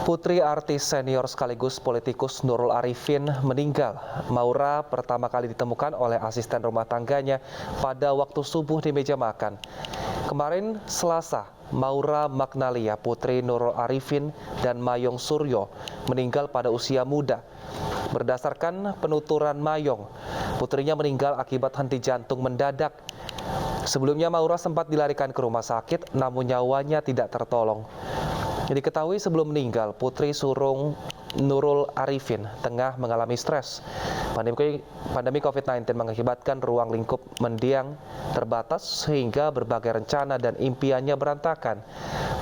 Putri artis senior sekaligus politikus Nurul Arifin meninggal. Maura pertama kali ditemukan oleh asisten rumah tangganya pada waktu subuh di meja makan. Kemarin Selasa, Maura Magnalia, putri Nurul Arifin dan Mayong Suryo meninggal pada usia muda. Berdasarkan penuturan Mayong, putrinya meninggal akibat henti jantung mendadak. Sebelumnya Maura sempat dilarikan ke rumah sakit, namun nyawanya tidak tertolong. Diketahui sebelum meninggal, putri sulung Nurul Arifin tengah mengalami stres. Pandemi COVID-19 mengakibatkan ruang lingkup mendiang terbatas sehingga berbagai rencana dan impiannya berantakan.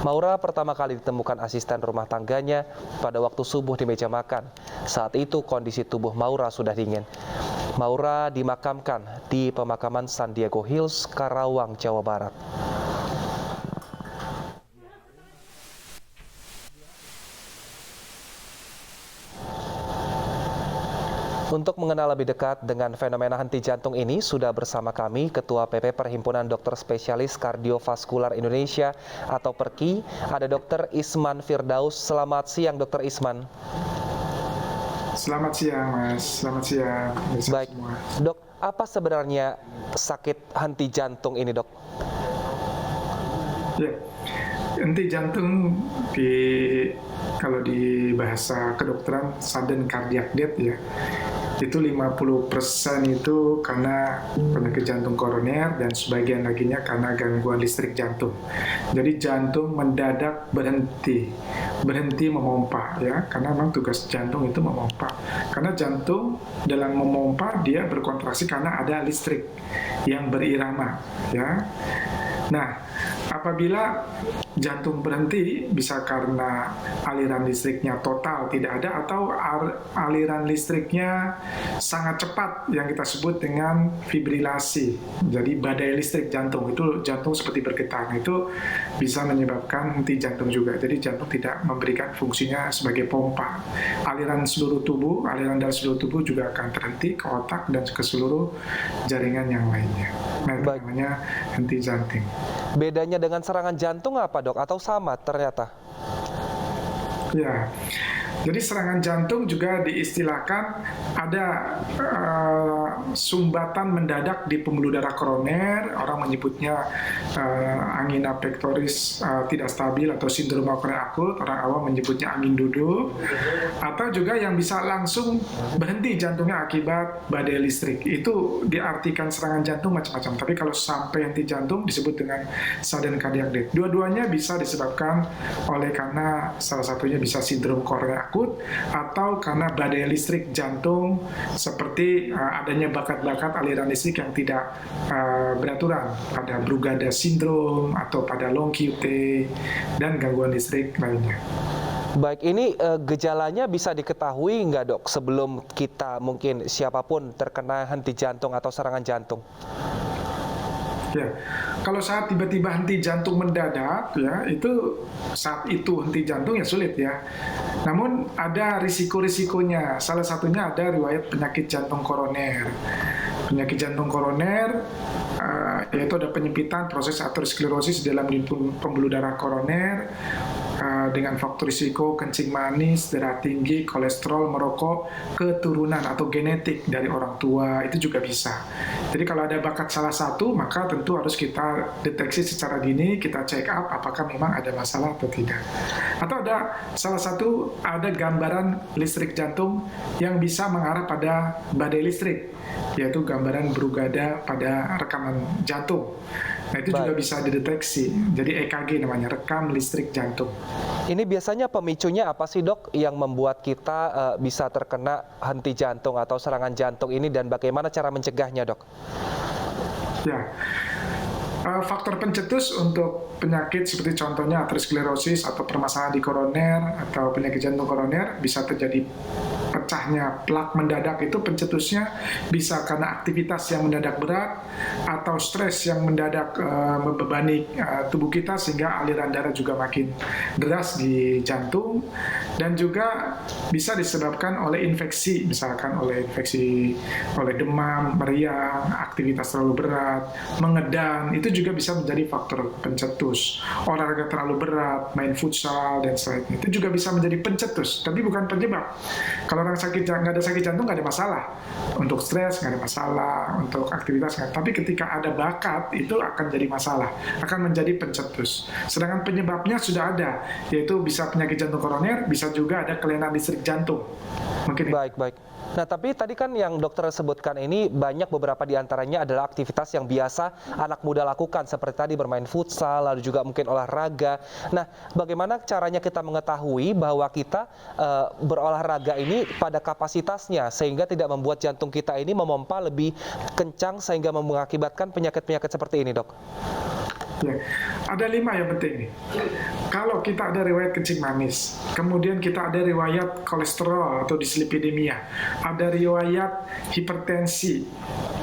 Maura pertama kali ditemukan asisten rumah tangganya pada waktu subuh di meja makan. Saat itu kondisi tubuh Maura sudah dingin. Maura dimakamkan di pemakaman San Diego Hills, Karawang, Jawa Barat. Untuk mengenal lebih dekat dengan fenomena henti jantung ini, sudah bersama kami Ketua PP Perhimpunan Dokter Spesialis Kardiovaskular Indonesia atau PERKI, ada Dr. Isman Firdaus. Selamat siang, Dr. Isman. Selamat siang, Mas. Selamat siang. Baik, semua. Dok, apa sebenarnya sakit henti jantung ini, Dok? Ya, henti jantung kalau di bahasa kedokteran sudden cardiac death ya. Itu 50% itu karena penyakit jantung koroner dan sebagian laginya karena gangguan listrik jantung. Jadi jantung mendadak berhenti memompa ya, karena memang tugas jantung itu memompa. Karena jantung dalam memompa dia berkontraksi karena ada listrik yang berirama ya. Nah, apabila jantung berhenti bisa karena aliran listriknya total tidak ada atau aliran listriknya sangat cepat yang kita sebut dengan fibrilasi. Jadi badai listrik jantung, itu jantung seperti bergetar. Itu bisa menyebabkan henti jantung juga. Jadi jantung tidak memberikan fungsinya sebagai pompa. Aliran dalam seluruh tubuh juga akan terhenti ke otak dan ke seluruh jaringan yang lainnya. Nah, itu namanya henti jantung. Bedanya dengan serangan jantung apa, Dok? Atau sama ternyata? Ya, jadi serangan jantung juga diistilahkan ada sumbatan mendadak di pembuluh darah koroner. Orang menyebutnya angina pectoris tidak stabil atau sindrom koroner akut. Orang awam menyebutnya angin duduk. Atau juga yang bisa langsung berhenti jantungnya akibat badai listrik. Itu diartikan serangan jantung macam-macam. Tapi kalau sampai henti jantung disebut dengan sudden cardiac death. Dua-duanya bisa disebabkan oleh karena salah satunya bisa sindrom koroner akut atau karena badai listrik jantung seperti adanya bakat-bakat aliran listrik yang tidak beraturan pada Brugada syndrome atau pada long QT dan gangguan listrik lainnya. Baik, ini gejalanya bisa diketahui nggak, Dok, sebelum kita mungkin siapapun terkena henti jantung atau serangan jantung? Ya, kalau saat tiba-tiba henti jantung mendadak, ya itu saat itu henti jantung ya sulit ya. Namun ada risiko-risikonya. Salah satunya ada riwayat penyakit jantung koroner. Penyakit jantung koroner yaitu ada penyempitan proses aterosklerosis dalam pembuluh darah koroner dengan faktor risiko kencing manis, darah tinggi, kolesterol, merokok, keturunan atau genetik dari orang tua, itu juga bisa. Jadi kalau ada bakat salah satu, maka tentu harus kita deteksi secara dini, kita check up apakah memang ada masalah atau tidak. Atau ada gambaran listrik jantung yang bisa mengarah pada badai listrik, yaitu gambaran Brugada pada rekaman jantung. Nah, itu juga bisa dideteksi. Jadi EKG namanya, rekam listrik jantung. Ini biasanya pemicunya apa sih, Dok, yang membuat kita bisa terkena henti jantung atau serangan jantung ini, dan bagaimana cara mencegahnya, Dok? Ya, faktor pencetus untuk penyakit seperti contohnya aterosklerosis atau permasalahan di koroner atau penyakit jantung koroner bisa terjadi pecahnya plak mendadak. Itu pencetusnya bisa karena aktivitas yang mendadak berat atau stres yang mendadak membebani tubuh kita sehingga aliran darah juga makin deras di jantung, dan juga bisa disebabkan oleh infeksi, misalkan oleh demam, meriang, aktivitas terlalu berat, mengedan. Itu juga bisa menjadi faktor pencetus. Olahraga terlalu berat, main futsal dan selainnya itu juga bisa menjadi pencetus, tapi bukan penyebab. Kalau orang nggak ada sakit jantung nggak ada masalah. Untuk stres nggak ada masalah, untuk aktivitas nggak. Tapi ketika ada bakat itu akan jadi masalah, akan menjadi pencetus. Sedangkan penyebabnya sudah ada, yaitu bisa penyakit jantung koroner, bisa juga ada kelainan listrik jantung. Mungkin Baik. Nah, tapi tadi kan yang dokter sebutkan ini banyak beberapa di antaranya adalah aktivitas yang biasa anak muda lakukan seperti tadi bermain futsal, lalu juga mungkin olahraga. Nah, bagaimana caranya kita mengetahui bahwa kita berolahraga ini pada kapasitasnya sehingga tidak membuat jantung kita ini memompa lebih kencang sehingga mengakibatkan penyakit-penyakit seperti ini, Dok? Ya, ada 5 yang penting nih. Kalau kita ada riwayat kencing manis, kemudian kita ada riwayat kolesterol atau dislipidemia, ada riwayat hipertensi,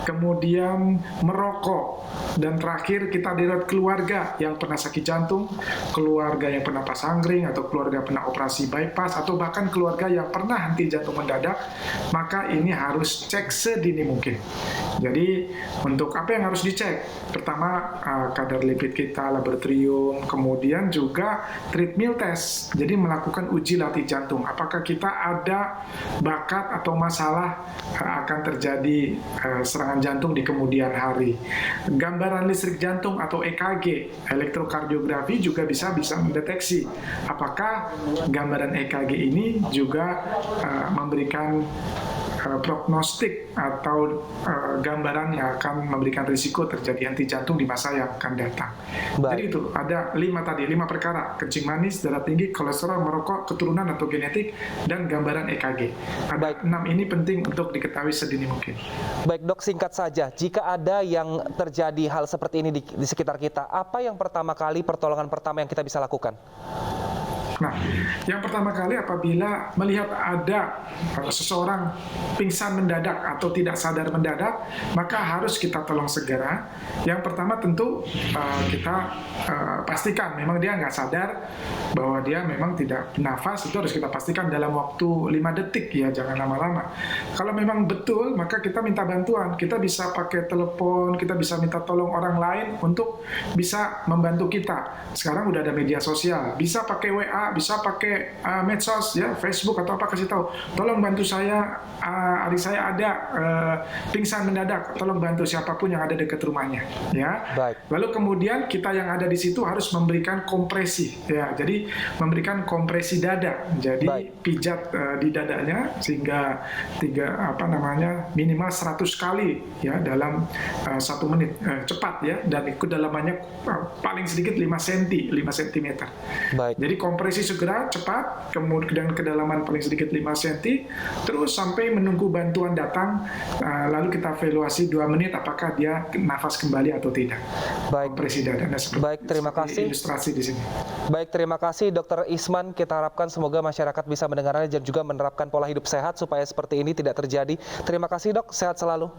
kemudian merokok, dan terakhir kita ada riwayat keluarga yang pernah sakit jantung, keluarga yang pernah pasang-ring, atau keluarga pernah operasi bypass, atau bahkan keluarga yang pernah henti jantung mendadak, maka ini harus cek sedini mungkin. Jadi untuk apa yang harus dicek? Pertama, kadar lipid kita, laboratorium, kemudian juga treadmill test. Jadi melakukan uji latih jantung. Apakah kita ada bakat atau masalah akan terjadi serangan jantung di kemudian hari. Gambaran listrik jantung atau EKG, elektrokardiografi juga bisa mendeteksi apakah gambaran EKG ini juga memberikan prognostik atau gambaran yang akan memberikan risiko terjadi henti jantung di masa yang akan datang. Baik. Jadi itu ada 5 perkara: kencing manis, darah tinggi, kolesterol, merokok, keturunan atau genetik, dan gambaran EKG. Ada 6 ini penting untuk diketahui sedini mungkin. Baik, Dok, singkat saja, jika ada yang terjadi hal seperti ini di sekitar kita, apa yang pertolongan pertama yang kita bisa lakukan? Nah, yang pertama kali apabila melihat ada seseorang pingsan mendadak atau tidak sadar mendadak, maka harus kita tolong segera. Yang pertama tentu kita pastikan memang dia nggak sadar, bahwa dia memang tidak nafas, itu harus kita pastikan dalam waktu 5 detik ya, jangan lama-lama. Kalau memang betul, maka kita minta bantuan. Kita bisa pakai telepon, kita bisa minta tolong orang lain untuk bisa membantu kita. Sekarang udah ada media sosial, bisa pakai WA, bisa pakai medsos ya, Facebook atau apa, kasih tahu, tolong bantu saya, adik saya ada pingsan mendadak, tolong bantu siapapun yang ada dekat rumahnya ya. Baik. Lalu kemudian kita yang ada di situ harus memberikan kompresi ya, jadi memberikan kompresi dada, jadi Baik. pijat di dadanya sehingga minimal 100 kali ya dalam 1 menit, cepat ya, dan kedalamannya paling sedikit 5 cm. Baik. Jadi kompresi segera, cepat, kemudian kedalaman paling sedikit 5 cm, terus sampai menunggu bantuan datang, lalu kita evaluasi 2 menit apakah dia nafas kembali atau tidak. Baik. Kompresi dadanya seperti Baik, terima kasih. ilustrasi di sini. Baik, terima kasih Dr. Isman. Kita harapkan semoga masyarakat bisa mendengarnya dan juga menerapkan pola hidup sehat supaya seperti ini tidak terjadi. Terima kasih, Dok. Sehat selalu.